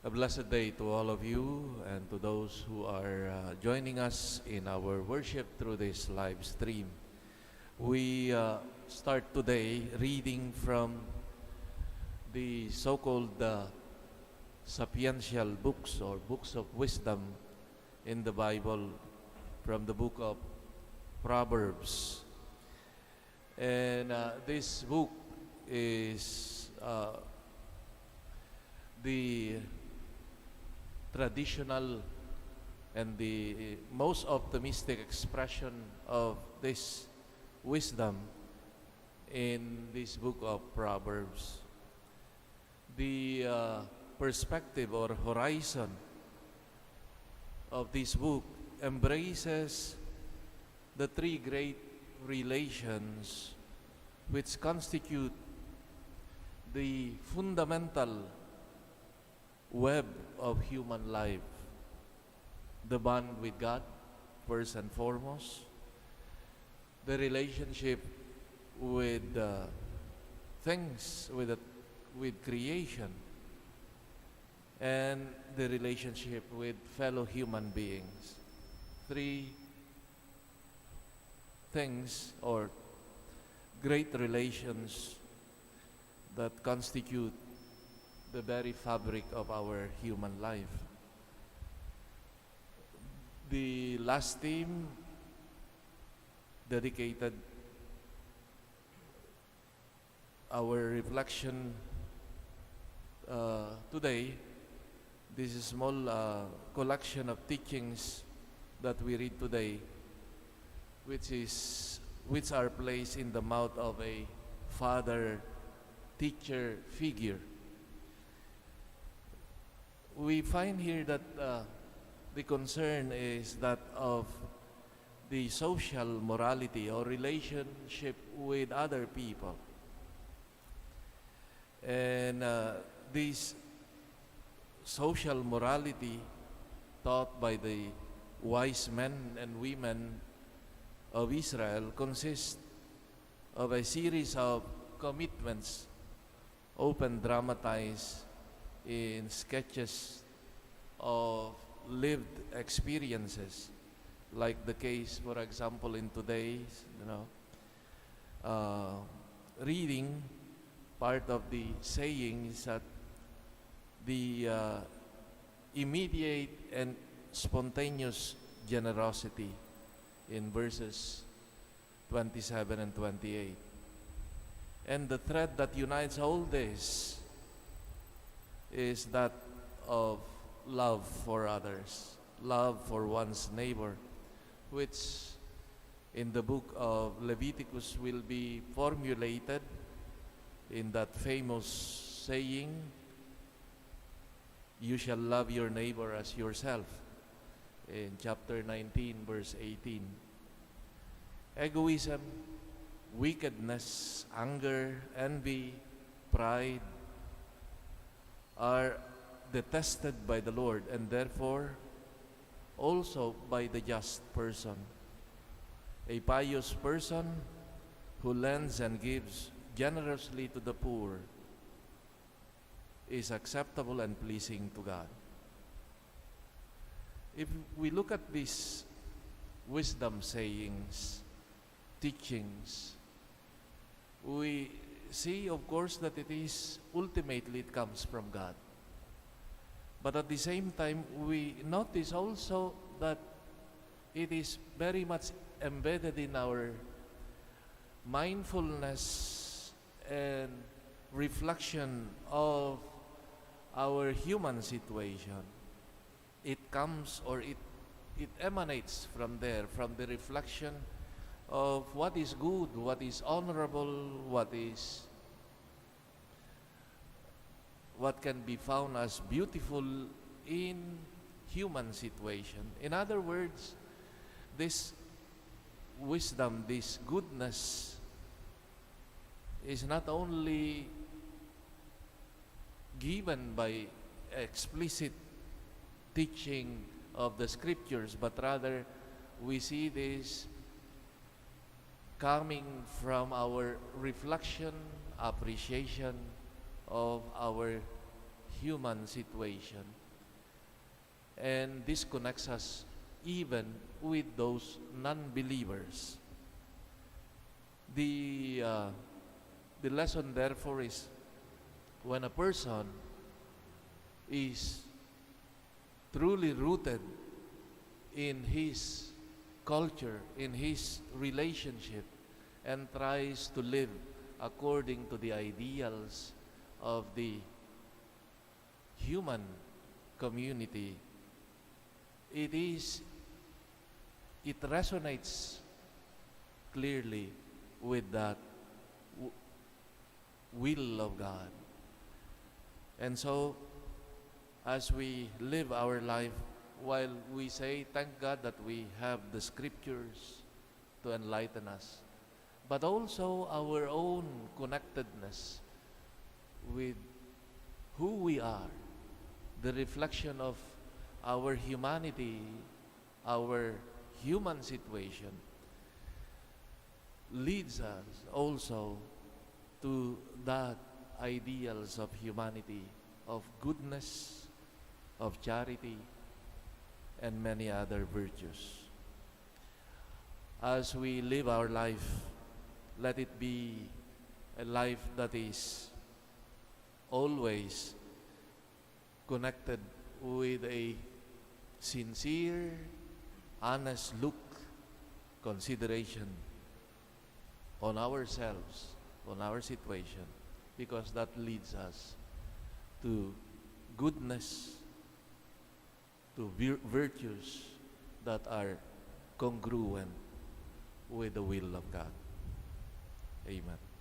A blessed day to all of you and to those who are joining us in our worship through this live stream. We start today reading from the so-called sapiential books or books of wisdom in the Bible from the book of Proverbs. And this book is the traditional and the most optimistic expression of this wisdom in this book of Proverbs. The perspective or horizon of this book embraces the three great relations which constitute the fundamental web of human life. The bond with God, first and foremost. The relationship with things, with creation. And the relationship with fellow human beings. Three things or great relations that constitute the very fabric of our human life. The last theme dedicated our reflection today. This is a small collection of teachings that we read today, which are placed in the mouth of a father-teacher figure. We find here that the concern is that of the social morality or relationship with other people. And this social morality taught by the wise men and women of Israel consists of a series of commitments, often dramatized in sketches of lived experiences, like the case, for example, in today's, reading. Part of the saying is that the immediate and spontaneous generosity in verses 27 and 28. And the thread that unites all this is that of love for others, love for one's neighbor, which in the book of Leviticus will be formulated in that famous saying, "You shall love your neighbor as yourself," in chapter 19, verse 18. Egoism, wickedness, anger, envy, pride are detested by the Lord and therefore also by the just person. A pious person who lends and gives generously to the poor is acceptable and pleasing to God. If we look at these wisdom sayings, teachings, we see, of course, that ultimately it comes from God. But at the same time, we notice also that it is very much embedded in our mindfulness and reflection of our human situation. It comes or it emanates from there, from the reflection of what is good, what is honorable, what can be found as beautiful in human situation. In other words, this wisdom, this goodness is not only given by explicit teaching of the scriptures, but rather we see this coming from our reflection, appreciation of our human situation. And this connects us even with those non-believers. The lesson therefore is, when a person is truly rooted in his culture, in his relationship, and tries to live according to the ideals of the human community, it resonates clearly with that will of God. And so, as we live our life, while we say, thank God that we have the scriptures to enlighten us, but also our own connectedness with who we are, the reflection of our humanity, our human situation, leads us also to that ideals of humanity, of goodness, of charity, and many other virtues. As we live our life, let it be a life that is always connected with a sincere, honest look, consideration on ourselves, on our situation, because that leads us to goodness, to virtues that are congruent with the will of God. Amen.